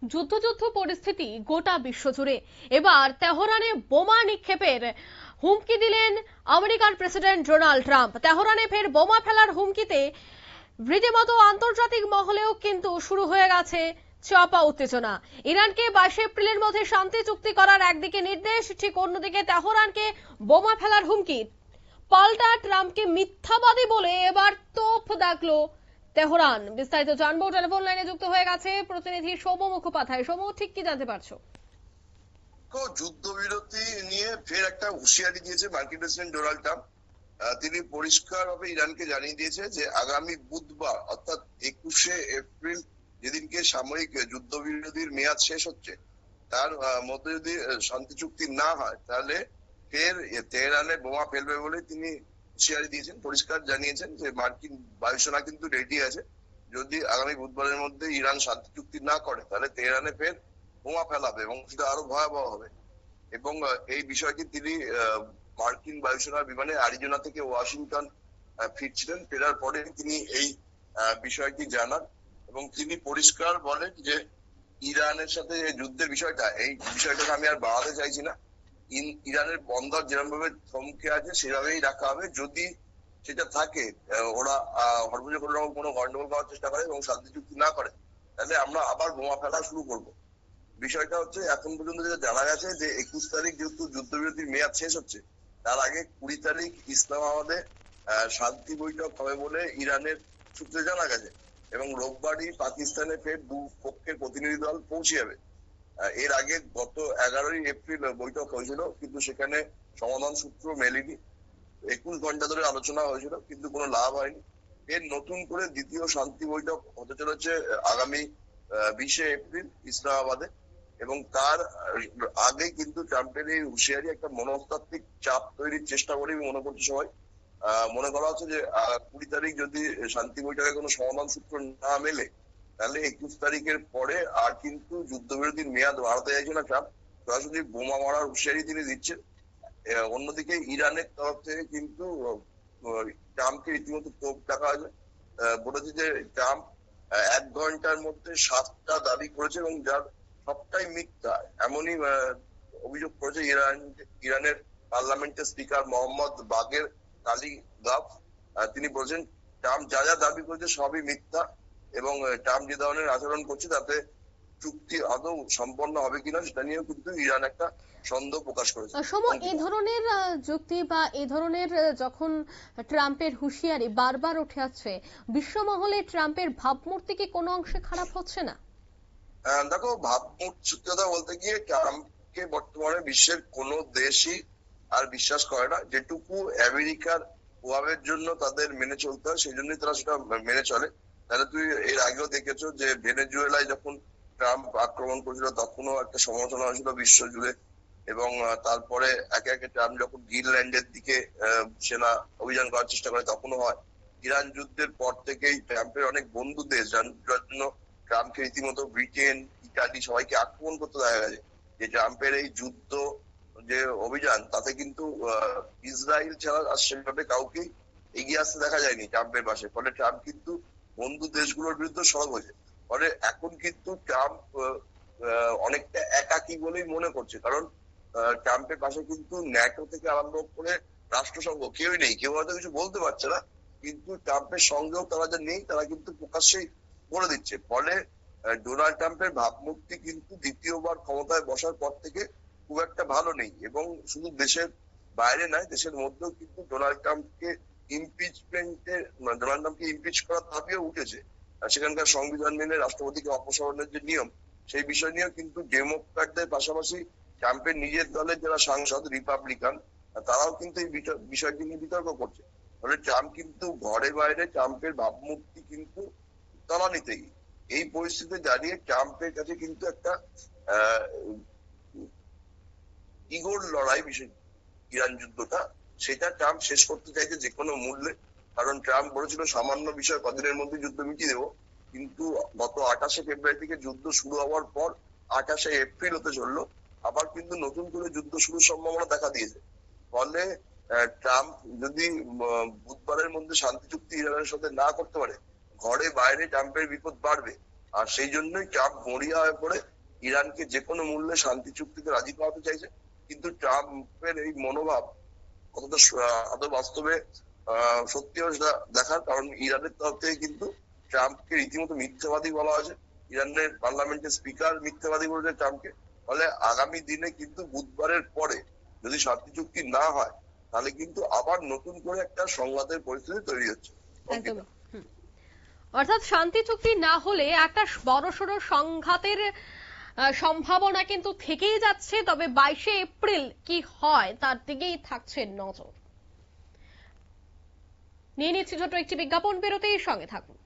যুদ্ধ পরিস্থিতি গোটা বিশ্ব জুড়ে। এবার তেহরানে বোমা নিক্ষেপের হুমকি দিলেন আমেরিকার প্রেসিডেন্ট ডোনাল্ড ট্রাম্প। তেহরানে ফের বোমা ফেলার হুমকিতে রীতিমতো আন্তর্জাতিক মহলেও কিন্তু শুরু হয়ে গেছে চাপা উত্তেজনা। ইরানকে 22 এপ্রিলের মধ্যে শান্তি চুক্তি করার একদিকে নির্দেশ, ঠিক অন্যদিকে তেহরানকে বোমা ফেলার হুমকি। পাল্টা ট্রাম্পকে মিথ্যাবাদী বলে এবার তোপ দাগলো তেহরান। বিস্তারিত জানবো, টেলিফোন লাইনে যুক্ত হয়ে গেছে প্রতিনিধি সৌম্য মুখোপাধ্যায়। সৌম্য, ঠিক কি জানতে পারছো? যুদ্ধবিরতি নিয়ে ফের একটা হুঁশিয়ারি দিয়েছে মার্কিন প্রেসিডেন্ট ডোনাল্ড ট্রাম্প। তিনি পরিষ্কারভাবে ইরানকে জানিয়ে দিয়েছে যে আগামী বুধবার অর্থাৎ 21শে এপ্রিল, যেদিনকে সাময়িক যুদ্ধবিরতির মেয়াদ শেষ হচ্ছে, তার মধ্যে যদি শান্তি চুক্তি না হয় তাহলে ফের তেহরানে বোমা ফেলবে বলে তিনি হুঁশিয়ারি দিয়েছেন। পরিষ্কার জানিয়েছেন যে মার্কিন বায়ুসেনা কিন্তু রেডি আছে, যদি আগামী বুধবারের মধ্যে ইরান শান্তি চুক্তি না করে তাহলে তেহরানে ফের বোমা ফেলাবে এবং সেটা আরো ভয়াবহ হবে। এবং এই বিষয়টি তিনি মার্কিন বায়ুসেনার বিমানে আরিজোনা থেকে ওয়াশিংটন ফিরছিলেন, ফেরার পরে তিনি এই বিষয়টি জানান এবং তিনি পরিষ্কার বলেন যে ইরানের সাথে যুদ্ধের বিষয়টা, এই বিষয়টাকে আমি আর বাড়াতে চাইছি না। ইরানের বন্দর যেরকম ভাবে থমকে আছে সেভাবেই রাখা হবে। যদি সেটা থাকে, ওরা হরমুজে কোনো রকম কোনো গন্ডগোল করার চেষ্টা করে এবং শান্তি চুক্তি না করে, তাহলে আমরা আবার বোমা ফেলা শুরু করবো। বিষয়টা হচ্ছে এখন পর্যন্ত যেটা জানা গেছে যে 21 তারিখ যেহেতু যুদ্ধবিরতির মেয়াদ শেষ হচ্ছে, তার আগে 20 তারিখ ইসলামাবাদে শান্তি বৈঠক হবে বলে ইরানের সূত্রে জানা গেছে এবং রোববারই পাকিস্তানে ফের দু পক্ষের প্রতিনিধি দল পৌঁছে যাবে। এর আগে গত 11ই এপ্রিল বৈঠক হয়েছিল, কিন্তু সেখানে সমাধান সূত্র মেলেনি। 21 ঘন্টা ধরে আলোচনা হয়েছিল কিন্তু কোনো লাভ হয়নি। এর নতুন করে দ্বিতীয় শান্তি বৈঠক হতে চলেছে আগামী 20শে এপ্রিল ইসলামাবাদে এবং তার আগে কিন্তু ট্রাম্পের এই হুঁশিয়ারি একটা মনস্তাত্ত্বিক চাপ তৈরির চেষ্টা করে মনে করছে সবাই। মনে করা হচ্ছে যে 20 তারিখ যদি শান্তি বৈঠকে কোনো সমাধান সূত্র না মেলে, তাহলে 21 তারিখের পরে আর কিন্তু যুদ্ধবিরতির মেয়াদ বাড়াতে চাইছে না ট্রাম্প, সরাসরি বোমা মারার হুঁশিয়ারি তিনি দিচ্ছেন। অন্যদিকে ইরানের তরফ থেকে কিন্তু ট্রাম্পকে রীতিমতো তোপ ডাকা হয়েছে। বলেছে যে ট্রাম্প 1 ঘন্টার মধ্যে 7টা দাবি করেছে এবং যার সবটাই মিথ্যা, এমনই অভিযোগ করেছে ইরানের পার্লামেন্টের স্পিকার মোহাম্মদ বাগের কালিগাফ। তিনি বলছেন ট্রাম্প যা যা দাবি করেছে সবই মিথ্যা এবং ট্রাম্প যে ধরনের আচরণ করছে তাতে চুক্তি আদৌ সম্পন্ন হবে কিনা সেটা নিয়েও কিন্তু ইরান একটা সন্দেহ প্রকাশ করেছে। এই ধরনের যুক্তি বা এই ধরনের যখন ট্রাম্পের হুঁশিয়ারি বারবার উঠে আসছে, বিশ্বমহলে ট্রাম্পের ভাবমূর্তি কি কোনো অংশে খারাপ হচ্ছে না? দেখো, ভাবমূর্তি সত্যি কথা বলতে গিয়ে ট্রাম্পকে বর্তমানে বিশ্বের কোনো দেশই আর বিশ্বাস করে না। যেটুকু আমেরিকার প্রভাবের জন্য তাদের মেনে চলতে হয় সেই জন্যই তারা সেটা মেনে চলে। তাহলে তুই এর আগেও দেখেছো যে ভেনেজুয়েলায় যখন ট্রাম্প আক্রমণ করেছিল তখনও একটা সমালোচনা হয়েছিল বিশ্ব জুড়ে এবং তারপরে একে একে ট্রাম্প যখন গ্রিনল্যান্ডের দিকে সেনা অভিযান করার চেষ্টা করে তখনও হয়। ইরান যুদ্ধের পর থেকেই ট্রাম্পের অনেক বন্ধু দেশ যার জন্য ট্রাম্পকে রীতিমতো ব্রিটেন, ইতালি সবাইকে আক্রমণ করতে দেখা গেছে। যে ট্রাম্পের এই যুদ্ধ যে অভিযান তাতে কিন্তু ইসরায়েল ছাড়া আর সেভাবে কাউকে এগিয়ে আসতে দেখা যায়নি ট্রাম্পের পাশে। ফলে ট্রাম্প কিন্তু বন্ধু দেশগুলোর বিরুদ্ধে সরব হয়েছে। ফলে এখন কিন্তু ট্রাম্প অনেকটা একাকী বলেই মনে করছে, কারণ ট্রাম্পের পাশে কিন্তু ন্যাটো থেকে আরম্ভ করে রাষ্ট্রসংঘ কেউই নেই। কেউ হয়তো কিছু বলতে পারছে না, কিন্তু ট্রাম্পের সঙ্গেও তারা যে নেই তারা কিন্তু প্রকাশ্যেই বলে দিচ্ছে। ফলে ডোনাল্ড ট্রাম্পের ভাবমূর্তি কিন্তু দ্বিতীয়বার ক্ষমতায় বসার পর থেকে খুব একটা ভালো নেই এবং শুধু দেশের বাইরে নয়, দেশের মধ্যেও কিন্তু ডোনাল্ড ট্রাম্পকে ইমপিচ করার দাবিও উঠেছে। সেখানকার সংবিধান মেনে রাষ্ট্রপতিকে অপসারণের যে নিয়ম, সেই বিষয় নিয়েও কিন্তু ডেমোক্র্যাটদের পাশাপাশি ট্রাম্পের নিজের দলের যারা সাংসদ রিপাবলিকান তারাও কিন্তু এই বিষয়টি নিয়ে বিতর্ক করছে। ফলে ট্রাম্প কিন্তু ঘরে বাইরে ট্রাম্পের ভাবমূর্তি কিন্তু তলানিতেই। এই পরিস্থিতিতে দাঁড়িয়ে ট্রাম্পের কাছে কিন্তু একটা ইগোর লড়াই বিষয় ইরান যুদ্ধটা, সেটা ট্রাম্প শেষ করতে চাইছে যে কোনো মূল্যে। কারণ ট্রাম্প বলেছিল সামান্য বিষয় কদিনের মধ্যে যুদ্ধ মিটিয়ে দেবো, কিন্তু গত 28শে ফেব্রুয়ারি থেকে যুদ্ধ শুরু হওয়ার পর 28শে এপ্রিল হতে চললো, আবার কিন্তু নতুন করে যুদ্ধ শুরুর সম্ভাবনা দেখা দিয়েছে। ফলে ট্রাম্প যদি বুধবারের মধ্যে শান্তি চুক্তি ইরানের সাথে না করতে পারে, ঘরে বাইরে ট্রাম্পের বিপদ বাড়বে। আর সেই জন্যই ট্রাম্প মরিয়া হয়ে পড়ে ইরানকে যে কোনো মূল্যে শান্তি চুক্তিতে রাজি করাতে চাইছে। কিন্তু ট্রাম্পের এই মনোভাব কতটা আদৌ বাস্তবে সত্যি দেখার, কারণ ইরানের তরফ থেকে কিন্তু ট্রাম্পকে রীতিমতো মিথ্যাবাদী বলা হয়েছে। ইরানের পার্লামেন্টের স্পিকার মিথ্যাবাদী বলেছে ট্রাম্পকে। ফলে আগামী দিনে কিন্তু বুধবারের পরে যদি শান্তি চুক্তি না হয়, তাহলে কিন্তু আবার নতুন করে একটা সংঘাতের পরিস্থিতি তৈরি হচ্ছে। একদমই। অর্থাৎ শান্তি চুক্তি না হলে একটা বড়সড় সংঘাতের সম্ভাবনা কিন্তু থেকেই যাচ্ছে। তবে 22শে এপ্রিল কি হয় তার দিকেই থাকছে নজর। নিয়ে নিচ্ছি ছোট একটি বিজ্ঞাপন, বিরতির সঙ্গে থাকুন।